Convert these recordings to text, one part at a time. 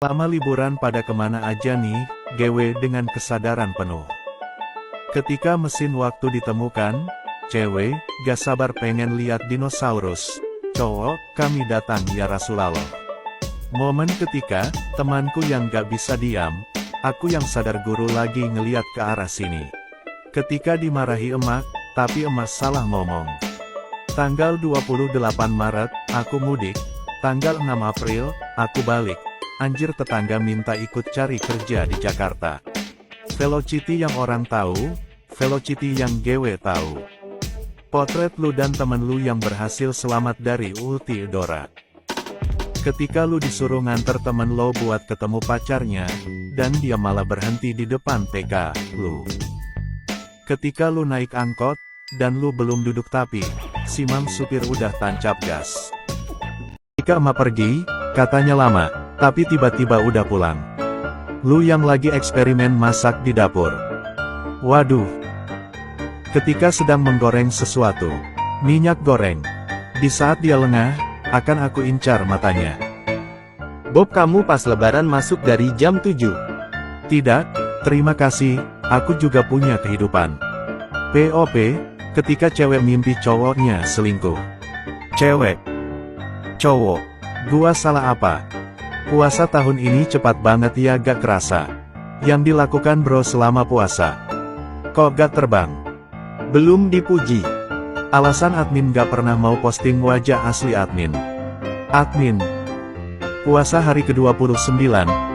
Lama liburan pada kemana aja nih, GW dengan kesadaran penuh. Ketika mesin waktu ditemukan, cewek, gak sabar pengen lihat dinosaurus. Cowok, kami datang ya Rasulullah. Momen ketika, temanku yang gak bisa diam, aku yang sadar guru lagi ngeliat ke arah sini. Ketika dimarahi emak, tapi emak salah ngomong. Tanggal 28 Maret, aku mudik. Tanggal 6 April, aku balik. Anjir, tetangga minta ikut cari kerja di Jakarta. Velocity yang orang tahu, Velocity yang GW tahu. Potret lu dan temen lu yang berhasil selamat dari Ulti Dora. Ketika lu disuruh nganter temen lo buat ketemu pacarnya, dan dia malah berhenti di depan TK lu. Ketika lu naik angkot, dan lu belum duduk tapi, si mam supir udah tancap gas. Ketika emak pergi, katanya lama, tapi tiba-tiba udah pulang. Lu yang lagi eksperimen masak di dapur. Waduh. Ketika sedang menggoreng sesuatu, minyak goreng. Di saat dia lengah, akan aku incar matanya. Bob, kamu pas lebaran masuk dari jam 7. Tidak, terima kasih, aku juga punya kehidupan. POP, ketika cewek mimpi cowoknya selingkuh. Cewek. Cowok. Gua salah apa? Puasa tahun ini cepat banget ya, gak kerasa. Yang dilakukan bro selama puasa. Kok gak terbang? Belum dipuji. Alasan admin gak pernah mau posting wajah asli admin. Admin. Puasa hari ke-29,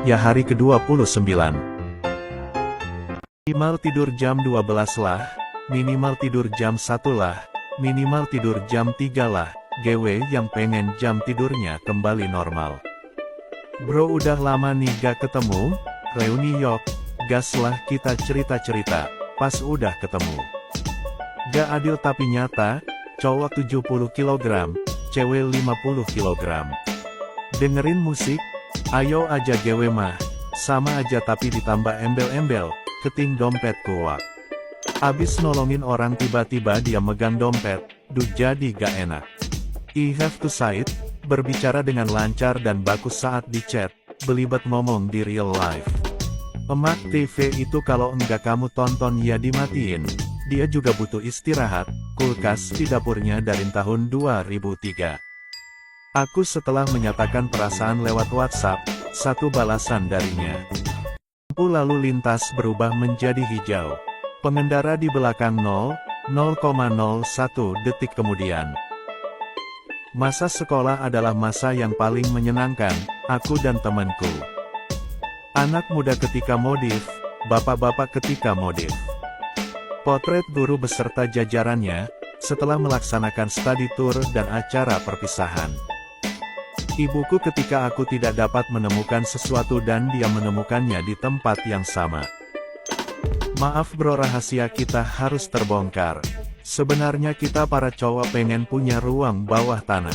ya hari ke-29. Minimal tidur jam 12 lah, minimal tidur jam 1 lah, minimal tidur jam 3 lah, GW yang pengen jam tidurnya kembali normal. Bro udah lama nih gak ketemu, reuni yok, gas lah kita cerita-cerita, pas udah ketemu. Gak adil tapi nyata, cowok 70 kg, cewek 50 kg. Dengerin musik, ayo aja GW mah, sama aja tapi ditambah embel-embel, keting dompet kuat. Abis nolongin orang tiba-tiba dia megang dompet, duh jadi gak enak. I have to say it, berbicara dengan lancar dan bagus saat di chat, belibet ngomong di real life. Emak TV itu kalau enggak kamu tonton ya dimatiin, dia juga butuh istirahat, kulkas di dapurnya dari tahun 2003. Aku setelah menyatakan perasaan lewat WhatsApp, satu balasan darinya. Lampu lalu lintas berubah menjadi hijau. Pengendara di belakang 0,01 detik kemudian. Masa sekolah adalah masa yang paling menyenangkan, aku dan temanku. Anak muda ketika modif, bapak-bapak ketika modif. Potret guru beserta jajarannya, setelah melaksanakan study tour dan acara perpisahan. Ibuku ketika aku tidak dapat menemukan sesuatu dan dia menemukannya di tempat yang sama. Maaf bro, rahasia kita harus terbongkar. Sebenarnya kita para cowok pengen punya ruang bawah tanah.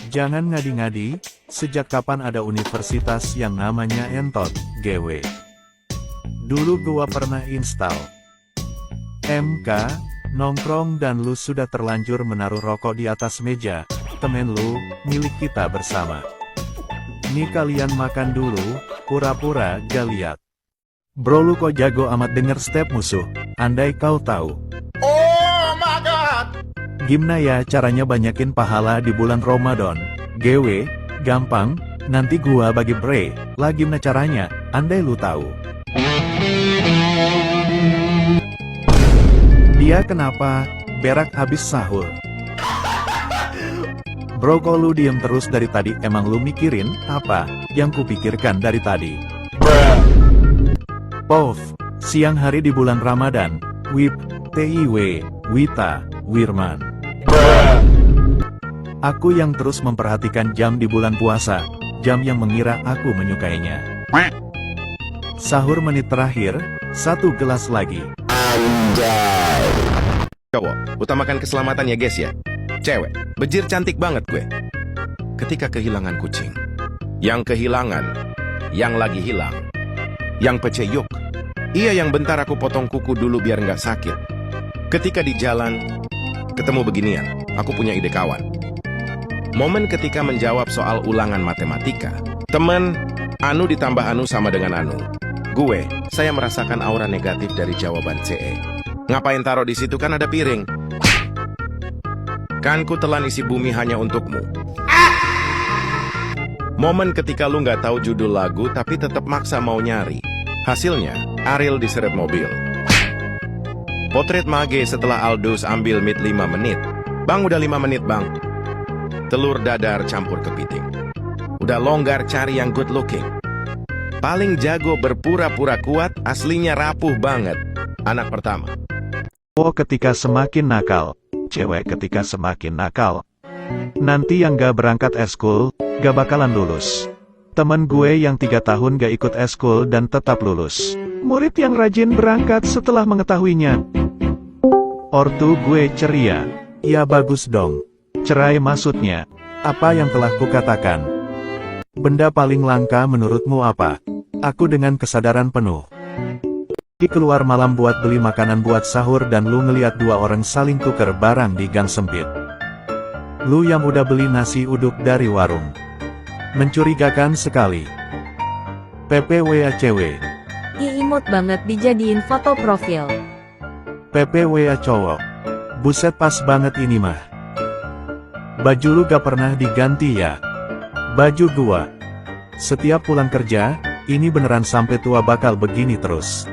Jangan ngadi-ngadi, sejak kapan ada universitas yang namanya entot, GW. Dulu gua pernah install MK, nongkrong dan lu sudah terlanjur menaruh rokok di atas meja, temen lu, milik kita bersama. Nih kalian makan dulu, pura-pura gak liat. Bro lu kok jago amat denger step musuh, andai kau tahu. Oh my god! Gimana ya caranya banyakin pahala di bulan Ramadan? GW, gampang, nanti gua bagi bre, lah gimana caranya, andai lu tahu. Dia kenapa, berak habis sahur. Bro kok lu diem terus dari tadi, emang lu mikirin, apa, yang kupikirkan dari tadi? Pov, siang hari di bulan Ramadan, Wip, TIW, Wita, Wirman. Aku yang terus memperhatikan jam di bulan puasa, jam yang mengira aku menyukainya. Sahur menit terakhir, 1 gelas lagi. Anjay. Cowok, utamakan keselamatan ya guys ya. Cewek, bejir cantik banget gue. Ketika kehilangan kucing. Yang kehilangan, yang lagi hilang. Yang peceyuk. Iya yang bentar aku potong kuku dulu biar nggak sakit. Ketika di jalan, ketemu beginian, aku punya ide kawan. Momen ketika menjawab soal ulangan matematika. Temen, Anu ditambah anu sama dengan anu. Saya merasakan aura negatif dari jawaban CE. Ngapain taruh di situ, kan ada piring. Kan ku telan isi bumi hanya untukmu. Momen ketika lu nggak tahu judul lagu tapi tetap maksa mau nyari. Hasilnya, Ariel diseret mobil. Potret mage setelah Aldous ambil mid 5 menit. Bang, udah 5 menit bang. Telur dadar campur kepiting. Udah longgar cari yang good looking. Paling jago berpura-pura kuat, aslinya rapuh banget. Anak pertama. Cowok ketika semakin nakal, cewek ketika semakin nakal. Nanti yang gak berangkat eskul, gak bakalan lulus. Temen gue yang 3 tahun gak ikut eskul dan tetap lulus. Murid yang rajin berangkat setelah mengetahuinya. Ortu gue ceria. Ya bagus dong. Cerai maksudnya. Apa yang telah kukatakan? Benda paling langka menurutmu apa? Aku dengan kesadaran penuh. Keluar malam buat beli makanan buat sahur dan lu ngeliat 2 orang saling tuker barang di gang sempit. Lu yang udah beli nasi uduk dari warung. Mencurigakan sekali. PPWA cewek. Imut banget dijadiin foto profil. PPWA cowok. Buset pas banget ini mah. Baju lu gak pernah diganti ya? Baju gua. Setiap pulang kerja, ini beneran sampai tua bakal begini terus.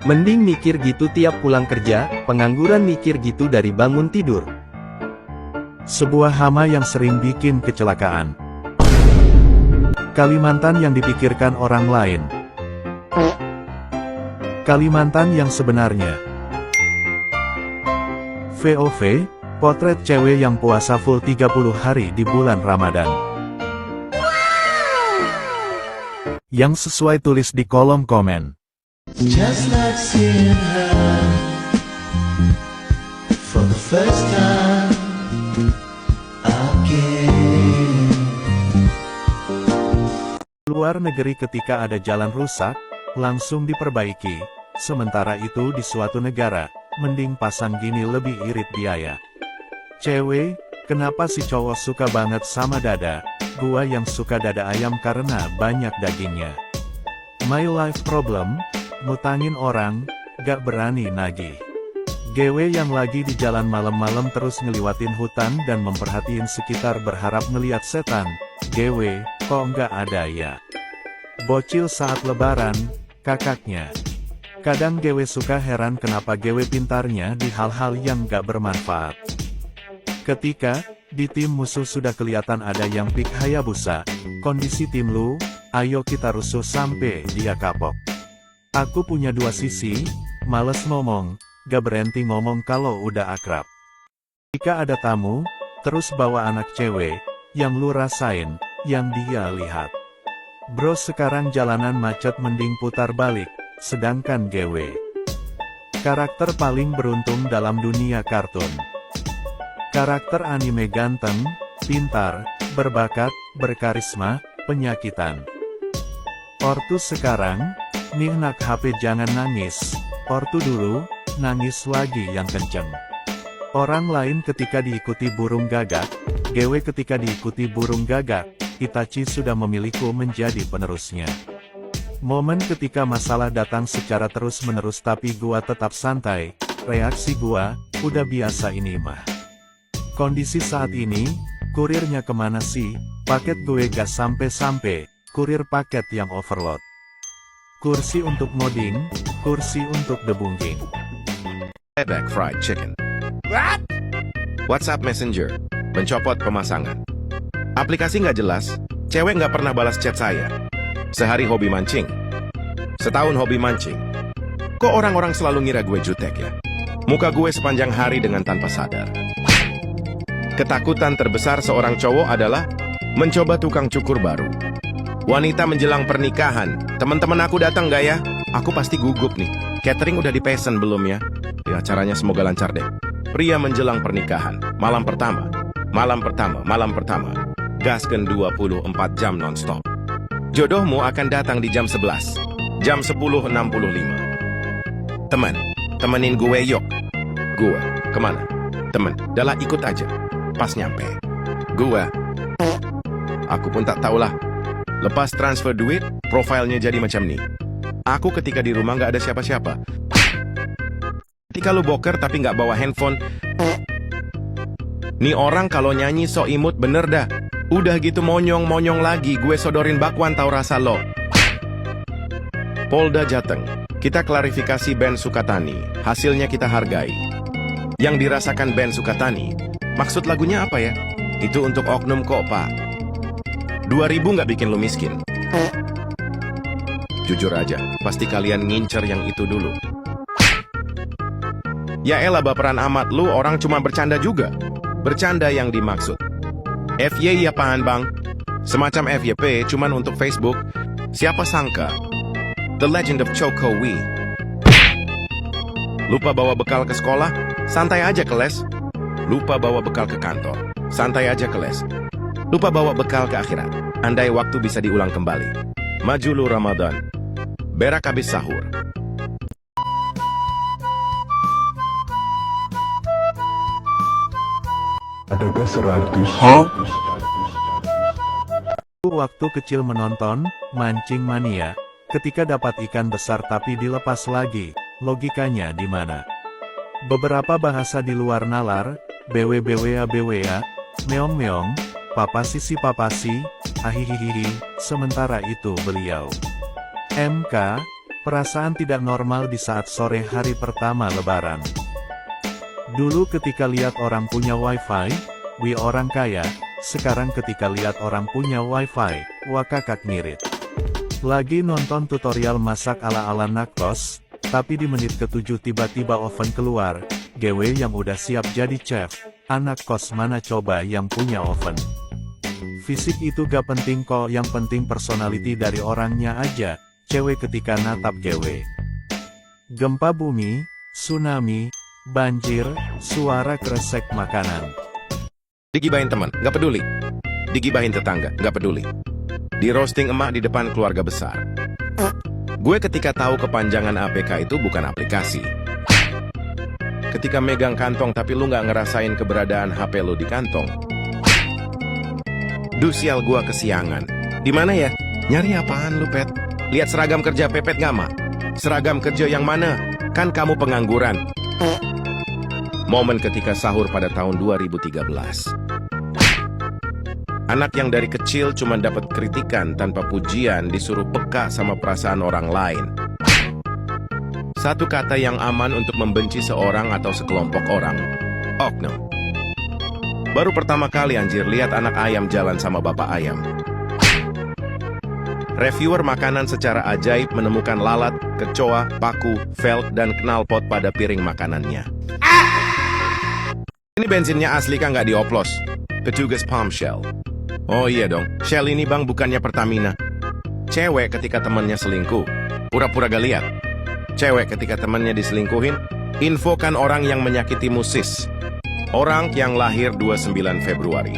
Mending mikir gitu tiap pulang kerja, pengangguran mikir gitu dari bangun tidur. Sebuah hama yang sering bikin kecelakaan. Kalimantan yang dipikirkan orang lain. Kalimantan yang sebenarnya. VOV, potret cewek yang puasa full 30 hari di bulan Ramadan. Yang sesuai tulis di kolom komen. Just like seeing her for the first time again. Luar negeri ketika ada jalan rusak, langsung diperbaiki. Sementara itu di suatu negara, mending pasang gini lebih irit biaya. Cewek, kenapa si cowok suka banget sama dada? Gua yang suka dada ayam karena banyak dagingnya. My life problem, ngutangin orang, gak berani nagih. GW yang lagi di jalan malam-malam terus ngeliwatin hutan dan memperhatiin sekitar berharap ngeliat setan. GW, kok nggak ada ya? Bocil saat lebaran, kakaknya. Kadang GW suka heran kenapa GW pintarnya di hal-hal yang gak bermanfaat. Ketika, di tim musuh sudah kelihatan ada yang pick Hayabusa, kondisi tim lu, ayo kita rusuh sampai dia kapok. Aku punya 2 sisi, males ngomong, gak berhenti ngomong kalau udah akrab. Jika ada tamu, terus bawa anak cewek, yang lu rasain, yang dia lihat. Bro sekarang jalanan macet mending putar balik, sedangkan GW. Karakter paling beruntung dalam dunia kartun. Karakter anime ganteng, pintar, berbakat, berkarisma, penyakitan. Ortu sekarang, nih nak HP jangan nangis. Ortu dulu, nangis lagi yang kenceng. Orang lain ketika diikuti burung gagak, GW ketika diikuti burung gagak, Itachi sudah memilihku menjadi penerusnya. Momen ketika masalah datang secara terus-menerus tapi gua tetap santai, reaksi gua, udah biasa ini mah. Kondisi saat ini, kurirnya kemana sih? Paket gue gak sampai-sampai, kurir paket yang overload. Kursi untuk modding, kursi untuk debunking. Back fried chicken. What? WhatsApp Messenger, mencopot pemasangan. Aplikasi nggak jelas, cewek nggak pernah balas chat saya. Sehari hobi mancing. Setahun hobi mancing. Kok orang-orang selalu ngira gue jutek ya? Muka gue sepanjang hari dengan tanpa sadar. Ketakutan terbesar seorang cowok adalah mencoba tukang cukur baru. Wanita menjelang pernikahan, teman-teman aku datang nggak ya? Aku pasti gugup nih. Catering udah dipesen belum ya? Ya acaranya semoga lancar deh. Pria menjelang pernikahan, malam pertama. Gasken 24 jam nonstop. Jodohmu akan datang di jam 11. Jam 10.65. Temenin gue yuk. Gue, kemana? Temen, dalah ikut aja. Pas nyampe. Gue, aku pun tak tahulah. Lepas transfer duit, Profilnya jadi macam nih. Aku ketika di rumah nggak ada siapa-siapa. Ketika lu boker tapi nggak bawa handphone. Nih orang kalau nyanyi so imut bener dah. Udah gitu monyong-monyong lagi, gue sodorin bakwan tau rasa lo. Polda Jateng, kita klarifikasi Ben Sukatani, hasilnya kita hargai. Yang dirasakan Ben Sukatani, maksud lagunya apa ya? Itu untuk oknum kok pak. 2000 nggak bikin lu miskin. Jujur aja, pasti kalian ngincer yang itu dulu. Ya elah baperan amat lu, orang cuma bercanda juga. Bercanda yang dimaksud. FYI apaan bang? Semacam FYP cuman untuk Facebook. Siapa sangka? The Legend of Choco Wee. Lupa bawa bekal ke sekolah? Santai aja ke les. Lupa bawa bekal ke kantor? Santai aja ke les. Lupa bawa bekal ke akhirat? Andai waktu bisa diulang kembali. Maju lu Ramadan. Berak habis sahur. Adakah 100? Waktu kecil menonton Mancing Mania, ketika dapat ikan besar tapi dilepas lagi, logikanya di mana? Beberapa bahasa di luar nalar, bwbwa, meong-meong, papasi, ahihihihi, sementara itu beliau. MK, perasaan tidak normal di saat sore hari pertama lebaran. Dulu ketika lihat orang punya wifi, wih orang kaya, sekarang ketika lihat orang punya wifi, wah kakak ngirit. Lagi nonton tutorial masak ala-ala nakos, tapi di menit ke-7 tiba-tiba oven keluar, GW yang udah siap jadi chef, anak kos mana coba yang punya oven. Fisik itu gak penting kok, yang penting personality dari orangnya aja, cewek ketika natap GW. Gempa bumi, tsunami, banjir, suara kresek makanan. Digibahin teman, nggak peduli. Digibahin tetangga, nggak peduli. Di roasting emak di depan keluarga besar. Gue ketika tahu kepanjangan APK itu bukan aplikasi. Ketika megang kantong tapi lu nggak ngerasain keberadaan HP lu di kantong. Duh sial gua kesiangan. Di mana ya? Nyari apaan lu pet? Lihat seragam kerja Pepet nggak mak? Seragam kerja yang mana? Kan kamu pengangguran. Momen ketika sahur pada tahun 2013. Anak yang dari kecil cuma dapat kritikan tanpa pujian disuruh peka sama perasaan orang lain. Satu kata yang aman untuk membenci seorang atau sekelompok orang. Oknum. Baru pertama kali anjir lihat anak ayam jalan sama bapak ayam. Reviewer makanan secara ajaib menemukan lalat, kecoa, paku, velg, dan knalpot pada piring makanannya. Ini bensinnya asli kan nggak dioplos? Petugas Palm Shell. Oh iya dong, Shell ini bang bukannya Pertamina. Cewek ketika temannya selingkuh, pura-pura gak lihat. Cewek ketika temannya diselingkuhin, infokan orang yang menyakiti musis. Orang yang lahir 29 Februari.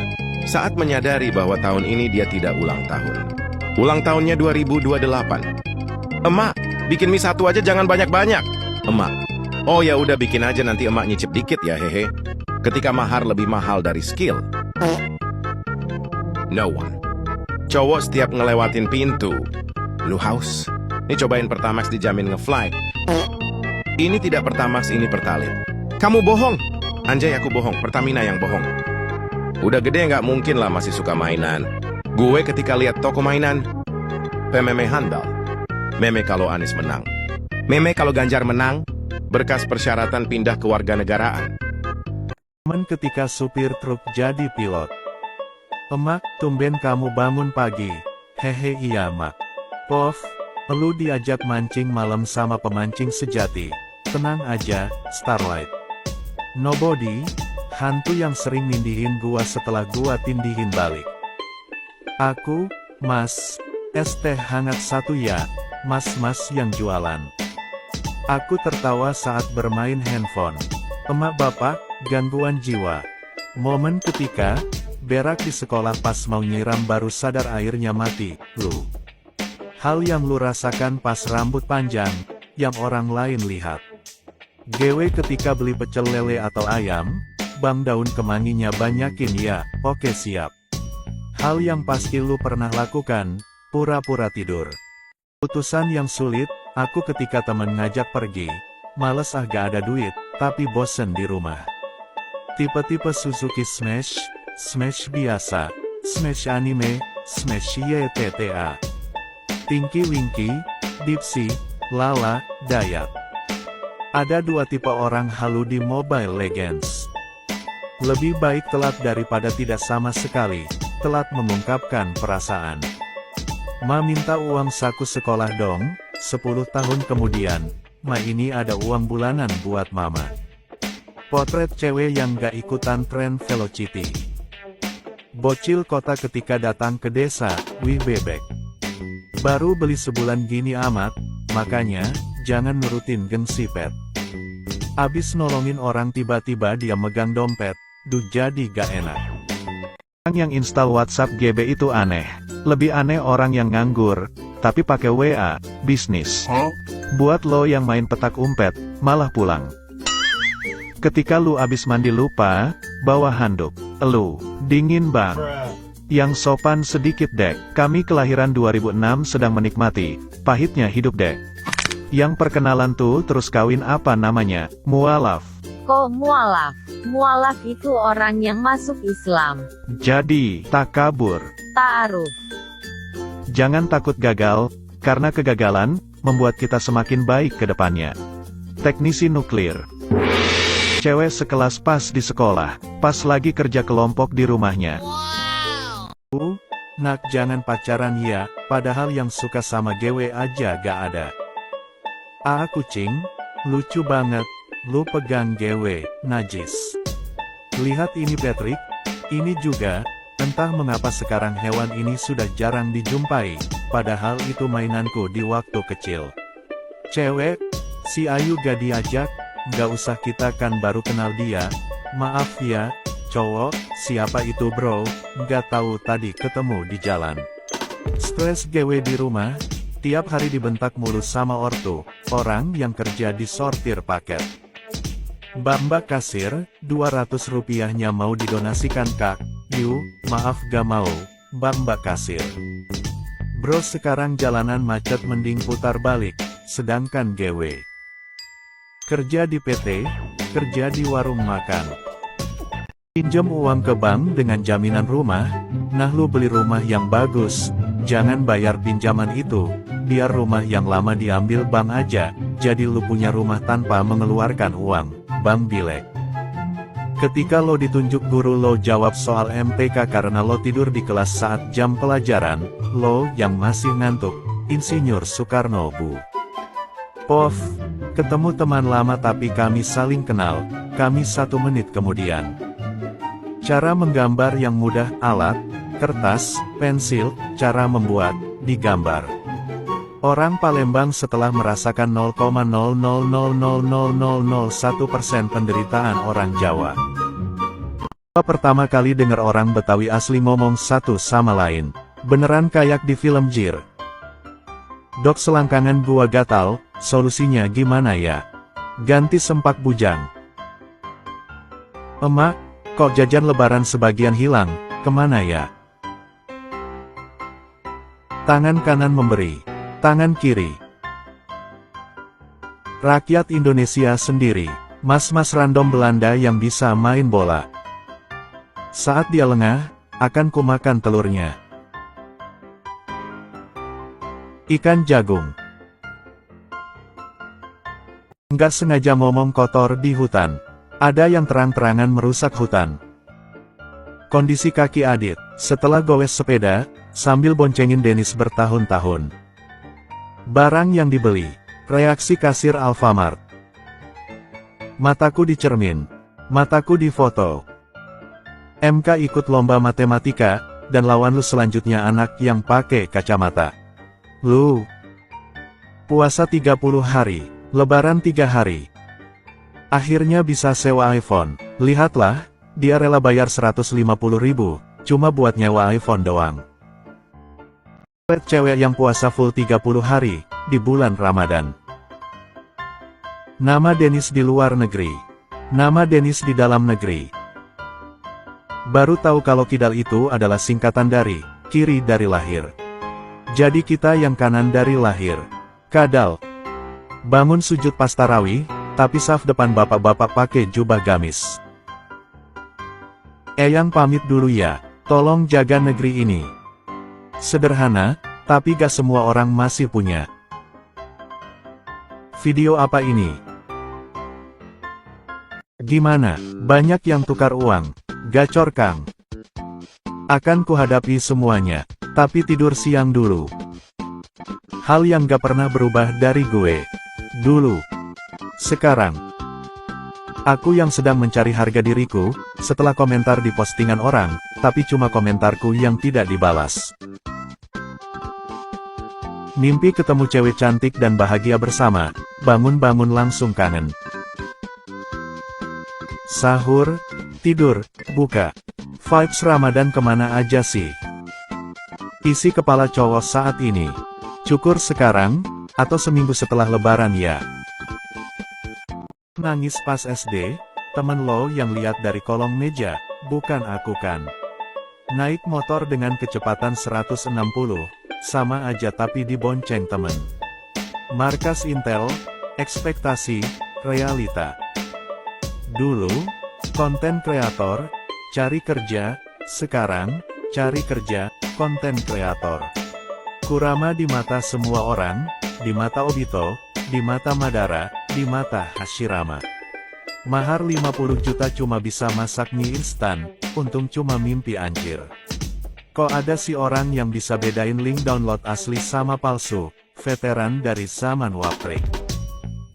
Saat menyadari bahwa tahun ini dia tidak ulang tahun. Ulang tahunnya 2028. Emak, bikin mie satu aja jangan banyak-banyak. Emak, oh ya udah bikin aja nanti emak nyicip dikit ya hehe. Ketika mahar lebih mahal dari skill. No one. Cowok setiap ngelewatin pintu. Lu haus? Ini cobain Pertamax dijamin ngefly. Ini tidak Pertamax, ini Pertalite. Kamu bohong. Anjay aku bohong, Pertamina yang bohong. Udah gede nggak mungkin lah masih suka mainan. Gue ketika lihat toko mainan, pememe handal. Meme kalau Anies menang. Meme kalau Ganjar menang, berkas persyaratan pindah ke warganegaraan. Momen ketika supir truk jadi pilot. Emak, tumben kamu bangun pagi. Hehe iya mak. Pov, lu diajak mancing malam sama pemancing sejati. Tenang aja, Starlight. Nobody, hantu yang sering nindihin gua setelah gua tindihin balik. Aku, mas, es teh hangat satu ya, mas-mas yang jualan. Aku tertawa saat bermain handphone. Emak bapak, gangguan jiwa. Momen ketika berak di sekolah pas mau nyiram baru sadar airnya mati, lu. Hal yang lu rasakan pas rambut panjang, yang orang lain lihat. GW ketika beli pecel lele atau ayam, bang daun kemanginya banyakin ya, oke siap. Hal yang pasti lu pernah lakukan, pura-pura tidur. Putusan yang sulit, aku ketika temen ngajak pergi. Males gak ada duit, tapi bosen di rumah. Tipe-tipe Suzuki Smash, Smash biasa, Smash anime, Smash YTTA. Tinky Winky, Dipsy, Lala, Dayat. Ada dua tipe orang halu di Mobile Legends. Lebih baik telat daripada tidak sama sekali, telat mengungkapkan perasaan. Ma minta uang saku sekolah dong, 10 tahun kemudian, ma ini ada uang bulanan buat mama. Potret cewek yang gak ikutan tren velocity. Bocil kota ketika datang ke desa, wih bebek. Baru beli sebulan gini amat, makanya, jangan nurutin geng si pet. Abis nolongin orang tiba-tiba dia megang dompet, duh jadi gak enak. Orang yang install WhatsApp GB itu aneh. Lebih aneh orang yang nganggur, tapi pakai WA, bisnis. Buat lo yang main petak umpet, malah pulang. Ketika lu abis mandi lupa, bawa handuk. Elu, dingin bang. Yang sopan sedikit dek, kami kelahiran 2006 sedang menikmati, pahitnya hidup dek. Yang perkenalan tuh terus kawin apa namanya, mualaf. Kok mualaf? Mualaf itu orang yang masuk Islam. Jadi, takabur. Ta'aruf. Jangan takut gagal, karena kegagalan, membuat kita semakin baik ke depannya. Teknisi nuklir. Cewek sekelas pas di sekolah, pas lagi kerja kelompok di rumahnya. Nak jangan pacaran ya, padahal yang suka sama GW aja gak ada. Kucing, lucu banget, lu pegang GW, najis. Lihat ini Patrick, ini juga. Entah mengapa sekarang hewan ini sudah jarang dijumpai, padahal itu mainanku di waktu kecil. Cewek, si Ayu gak diajak, gak usah kita kan baru kenal dia. Maaf ya, cowok, siapa itu bro, gak tahu tadi ketemu di jalan. Stres GW di rumah, tiap hari dibentak mulu sama ortu, orang yang kerja di sortir paket. Mbak kasir, 200 rupiahnya mau didonasikan kak. Yu, maaf gak mau, Mbak kasir. Bro sekarang jalanan macet mending putar balik, sedangkan GW. Kerja di PT, kerja di warung makan. Pinjam uang ke bank dengan jaminan rumah, nah lu beli rumah yang bagus, jangan bayar pinjaman itu, biar rumah yang lama diambil bank aja, jadi lu punya rumah tanpa mengeluarkan uang, bank bilek. Ketika lo ditunjuk guru lo jawab soal MTK karena lo tidur di kelas saat jam pelajaran, lo yang masih ngantuk, Insinyur Soekarno Bu. Pof, ketemu teman lama tapi kami saling kenal, kami 1 menit kemudian. Cara menggambar yang mudah, alat, kertas, pensil, cara membuat, digambar. Orang Palembang setelah merasakan 0,0000001% penderitaan orang Jawa. Pertama kali dengar orang Betawi asli ngomong satu sama lain. Beneran kayak di film Jir. Dok selangkangan gua gatal, solusinya gimana ya? Ganti sempak bujang. Emak, kok jajan lebaran sebagian hilang, kemana ya? Tangan kanan memberi, tangan kiri. Rakyat Indonesia sendiri, mas-mas random Belanda yang bisa main bola. Saat dia lengah, akan kumakan telurnya. Ikan jagung. Nggak sengaja ngomong kotor di hutan. Ada yang terang-terangan merusak hutan. Kondisi kaki Adit, setelah gowes sepeda, sambil boncengin Dennis bertahun-tahun. Barang yang dibeli. Reaksi kasir Alfamart. Mataku di cermin. Mataku di foto. MK ikut lomba matematika, dan lawan lu selanjutnya anak yang pakai kacamata. Lu. Puasa 30 hari, lebaran 3 hari. Akhirnya bisa sewa iPhone. Lihatlah, dia rela bayar 150.000, cuma buat nyewa iPhone doang. Cewek yang puasa full 30 hari, di bulan Ramadan. Nama Dennis di luar negeri. Nama Dennis di dalam negeri. Baru tahu kalau kidal itu adalah singkatan dari, kiri dari lahir. Jadi kita yang kanan dari lahir. Kadal. Bangun sujud pas tarawih, tapi saf depan bapak-bapak pakai jubah gamis. Eyang pamit dulu ya, tolong jaga negeri ini. Sederhana, tapi gak semua orang masih punya. Video apa ini? Gimana, banyak yang tukar uang? Gacor Kang. Akan kuhadapi semuanya, tapi tidur siang dulu. Hal yang gak pernah berubah dari gue. Dulu. Sekarang. Aku yang sedang mencari harga diriku, setelah komentar di postingan orang, tapi cuma komentarku yang tidak dibalas. Mimpi ketemu cewek cantik dan bahagia bersama, bangun-bangun langsung kangen. Sahur, tidur, buka. Vibes Ramadan kemana aja sih? Isi kepala cowok saat ini. Cukur sekarang, atau seminggu setelah lebaran ya? Nangis pas SD, temen lo yang lihat dari kolong meja, bukan aku kan? Naik motor dengan kecepatan 160, sama aja tapi dibonceng temen. Markas Intel, ekspektasi, realita. Dulu, konten kreator, cari kerja, sekarang, cari kerja, konten kreator. Kurama di mata semua orang, di mata Obito, di mata Madara, di mata Hashirama. Mahar 50 juta cuma bisa masak mie instan, untung cuma mimpi anjir. Kok ada si orang yang bisa bedain link download asli sama palsu, veteran dari zaman waprik.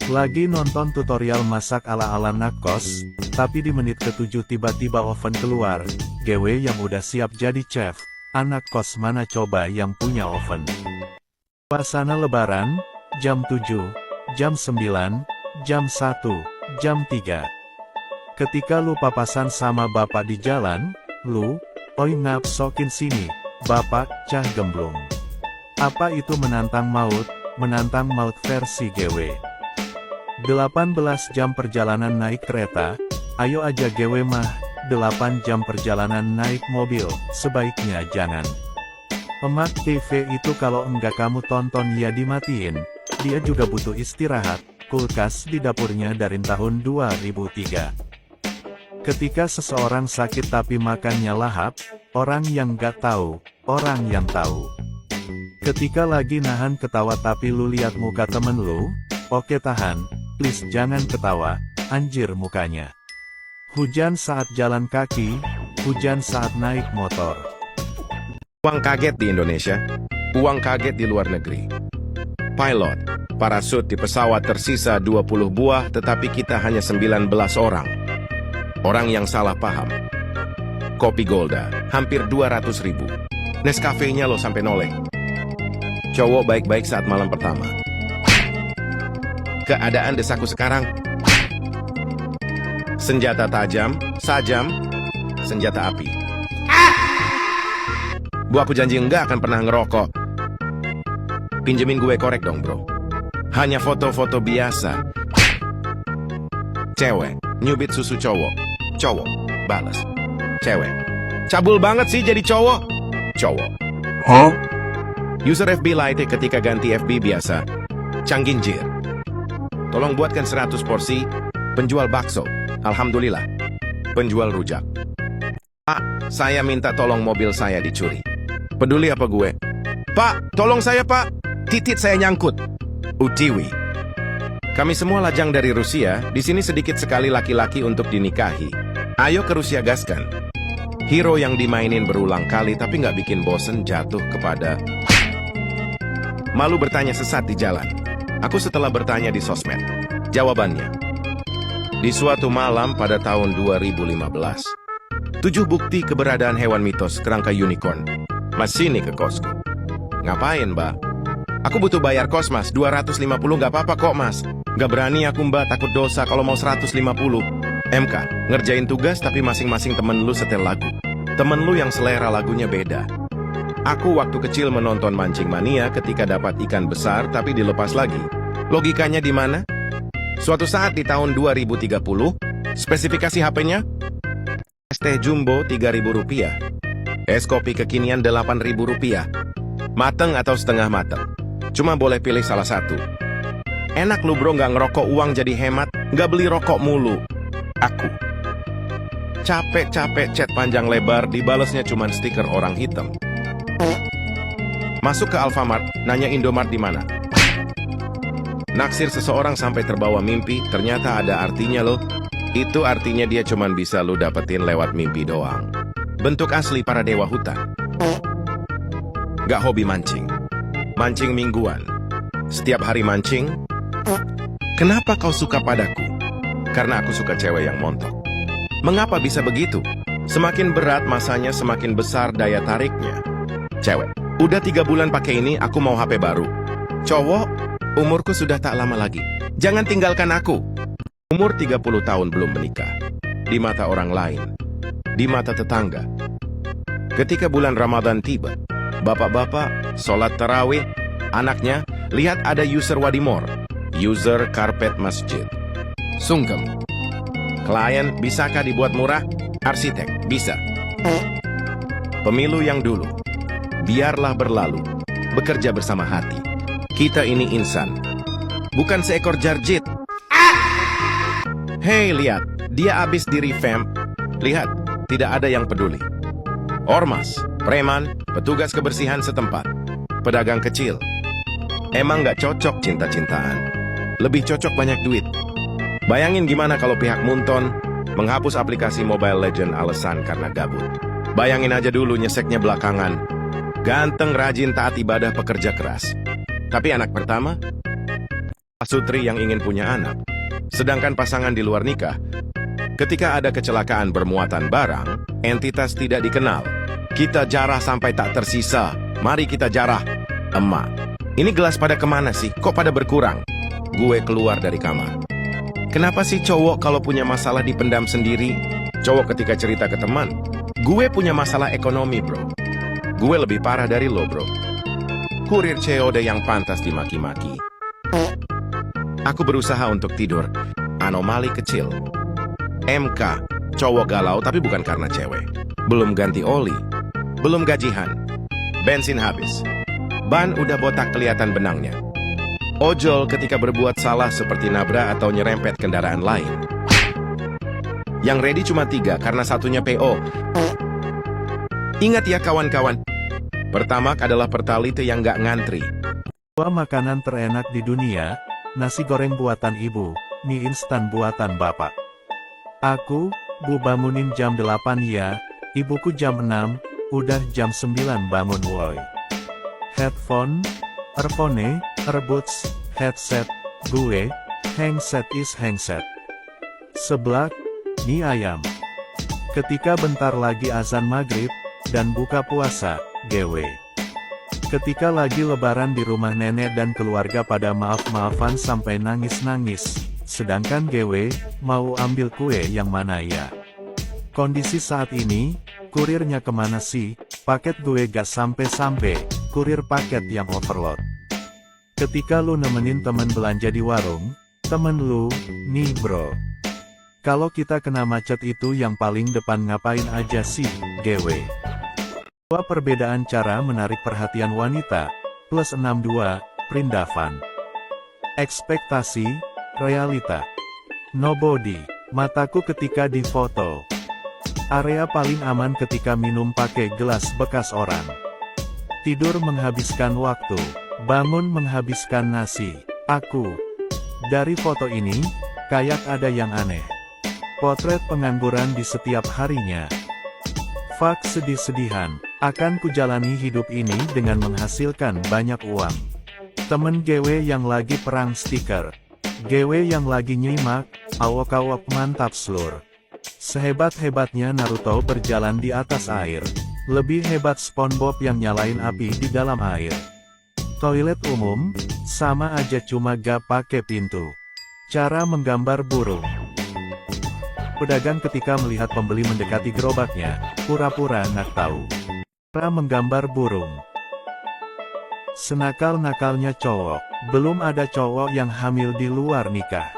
Lagi nonton tutorial masak ala-ala nakos, tapi di menit ke-7 tiba-tiba oven keluar, GW yang udah siap jadi chef, anak kos mana coba yang punya oven. Suasana lebaran, jam 7, jam 9, jam 1, jam 3. Ketika lu papasan sama bapak di jalan, lu, oi ngapsokin sini, bapak, cah gemblung. Apa itu menantang maut versi GW. 18 jam perjalanan naik kereta, ayo aja GW mah, 8 jam perjalanan naik mobil, sebaiknya jangan. Emak TV itu kalau enggak kamu tonton ya dimatiin, dia juga butuh istirahat, kulkas di dapurnya dari tahun 2003. Ketika seseorang sakit tapi makannya lahap, orang yang gak tahu, orang yang tahu. Ketika lagi nahan ketawa tapi lu lihat muka temen lu, oke tahan, please jangan ketawa, anjir mukanya. Hujan saat jalan kaki, hujan saat naik motor. Uang kaget di Indonesia, uang kaget di luar negeri. Pilot, parasut di pesawat tersisa 20 buah tetapi kita hanya 19 orang. Orang yang salah paham. Kopi Golda, hampir 200.000. Nescafe-nya lo sampai noleh. Cowok baik-baik saat malam pertama. Keadaan desaku sekarang. Senjata tajam, sajam, senjata api. Bu aku janji enggak akan pernah ngerokok. Pinjemin gue korek dong bro. Hanya foto-foto biasa. Cewek, nyubit susu cowok. Cowok, balas. Cewek. Cabul banget sih jadi cowok. Cowok. Hah? User FB Lite ketika ganti FB biasa. Cangginjir. Tolong buatkan 100 porsi. Penjual bakso. Alhamdulillah. Penjual rujak. Pak, saya minta tolong mobil saya dicuri. Peduli apa gue? Pak, tolong saya pak. Titit saya nyangkut. Utiwi. Kami semua lajang dari Rusia, di sini sedikit sekali laki-laki untuk dinikahi. Ayo ke Rusia gaskan. Hero yang dimainin berulang kali tapi nggak bikin bosen jatuh kepada... Malu bertanya sesat di jalan. Aku setelah bertanya di sosmed. Jawabannya. Di suatu malam pada tahun 2015. 7 bukti keberadaan hewan mitos kerangka unicorn. Mas sini ke kosku. Ngapain mbak? Aku butuh bayar kos mas, 250 nggak apa-apa kok mas. Nggak berani aku mbak, takut dosa kalau mau 150. MK, ngerjain tugas tapi masing-masing temen lu setel lagu. Temen lu yang selera lagunya beda. Aku waktu kecil menonton Mancing Mania ketika dapat ikan besar tapi dilepas lagi. Logikanya di mana? Suatu saat di tahun 2030, spesifikasi HP-nya? Es teh jumbo Rp3.000. Es kopi kekinian Rp8.000. Mateng atau setengah mateng. Cuma boleh pilih salah satu. Enak lu bro nggak ngerokok uang jadi hemat, nggak beli rokok mulu. Aku. Capek-capek chat panjang lebar, dibalesnya cuman stiker orang hitam. Masuk ke Alfamart, nanya Indomart di mana. Naksir seseorang sampai terbawa mimpi, ternyata ada artinya loh. Itu artinya dia cuman bisa lu dapetin lewat mimpi doang. Bentuk asli para dewa hutan. Gak hobi mancing. Mancing mingguan. Setiap hari mancing. Kenapa kau suka padaku? Karena aku suka cewek yang montok. Mengapa bisa begitu? Semakin berat masanya, semakin besar daya tariknya. Cewek. Udah 3 bulan pakai ini, aku mau HP baru. Cowok. Umurku sudah tak lama lagi. Jangan tinggalkan aku. Umur 30 tahun belum menikah. Di mata orang lain. Di mata tetangga. Ketika bulan Ramadan tiba, bapak-bapak, sholat tarawih, anaknya, lihat ada user Wadimor. User karpet masjid. Sungkem. Klien, bisakah dibuat murah? Arsitek, bisa. Pemilu yang dulu. Biarlah berlalu. Bekerja bersama hati. Kita ini insan. Bukan seekor jarjit. Hei, lihat. Dia habis di revamp. Lihat, tidak ada yang peduli. Ormas, preman, petugas kebersihan setempat. Pedagang kecil. Emang nggak cocok cinta-cintaan. Lebih cocok banyak duit. Bayangin gimana kalau pihak Munton menghapus aplikasi Mobile Legend alasan karena gabut. Bayangin aja dulu nyeseknya belakangan. Ganteng, rajin, taat ibadah, pekerja keras. Tapi anak pertama? Sutri yang ingin punya anak. Sedangkan pasangan di luar nikah. Ketika ada kecelakaan bermuatan barang, entitas tidak dikenal. Kita jarah sampai tak tersisa. Mari kita jarah. Emak, ini gelas pada kemana sih? Kok pada berkurang? Gue keluar dari kamar. Kenapa sih cowok kalau punya masalah dipendam sendiri? Cowok ketika cerita ke teman, gue punya masalah ekonomi bro. Gue lebih parah dari lo bro. Kurir COD yang pantas dimaki-maki. Aku berusaha untuk tidur. Anomali kecil. MK, cowok galau tapi bukan karena cewek. Belum ganti oli. Belum gajian. Bensin habis. Ban udah botak kelihatan benangnya. Ojol ketika berbuat salah seperti nabrak atau nyerempet kendaraan lain. Yang ready cuma 3 karena satunya PO. Ingat ya kawan-kawan. Pertamax adalah Pertalite yang nggak ngantri. 2 makanan terenak di dunia, nasi goreng buatan ibu, mie instan buatan bapak. Aku, bu bangunin jam 8 ya, ibuku jam 6, udah jam 9 bangun woi. Headphone, earphone, earbuds, headset, gue, handset is handset. Seblak, mie ayam. Ketika bentar lagi azan maghrib, dan buka puasa, GW. Ketika lagi lebaran di rumah nenek dan keluarga pada maaf-maafan sampai nangis-nangis, sedangkan GW, mau ambil kue yang mana ya? Kondisi saat ini, kurirnya kemana sih? Paket gue gak sampai-sampai, kurir paket yang overload. Ketika lu nemenin temen belanja di warung, temen lu, nih bro. Kalau kita kena macet itu yang paling depan ngapain aja sih, GW? 2 perbedaan cara menarik perhatian wanita, plus 62, Prindavan. Ekspektasi, realita. Nobody, mataku ketika difoto. Area paling aman ketika minum pakai gelas bekas orang. Tidur menghabiskan waktu, bangun menghabiskan nasi. Aku. Dari foto ini, kayak ada yang aneh. Potret pengangguran di setiap harinya. Fak sedih-sedihan, akan kujalani hidup ini dengan menghasilkan banyak uang. Temen GW yang lagi perang stiker. GW yang lagi nyimak, awok-awok mantap slur. Sehebat-hebatnya Naruto berjalan di atas air. Lebih hebat SpongeBob yang nyalain api di dalam air. Toilet umum, sama aja cuma gak pakai pintu. Cara menggambar burung. Pedagang ketika melihat pembeli mendekati gerobaknya, pura-pura nggak tahu. Cara menggambar burung. Senakal-nakalnya cowok, belum ada cowok yang hamil di luar nikah.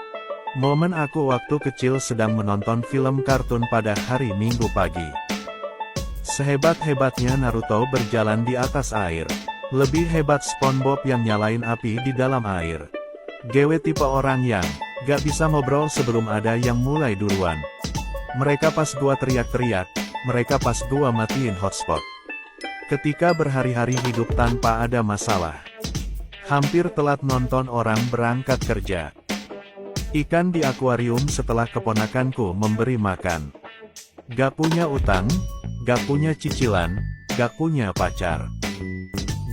Momen aku waktu kecil sedang menonton film kartun pada hari Minggu pagi. Sehebat-hebatnya Naruto berjalan di atas air. Lebih hebat SpongeBob yang nyalain api di dalam air. Gue tipe orang yang gak bisa ngobrol sebelum ada yang mulai duluan. Mereka pas gua teriak-teriak, mereka pas gua matiin hotspot. Ketika berhari-hari hidup tanpa ada masalah. Hampir telat nonton orang berangkat kerja. Ikan di akuarium setelah keponakanku memberi makan. Gak punya utang, gak punya cicilan, gak punya pacar.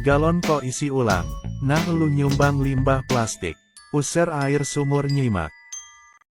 Galon kok isi ulang, nah lu nyumbang limbah plastik. User air sumur nyimak.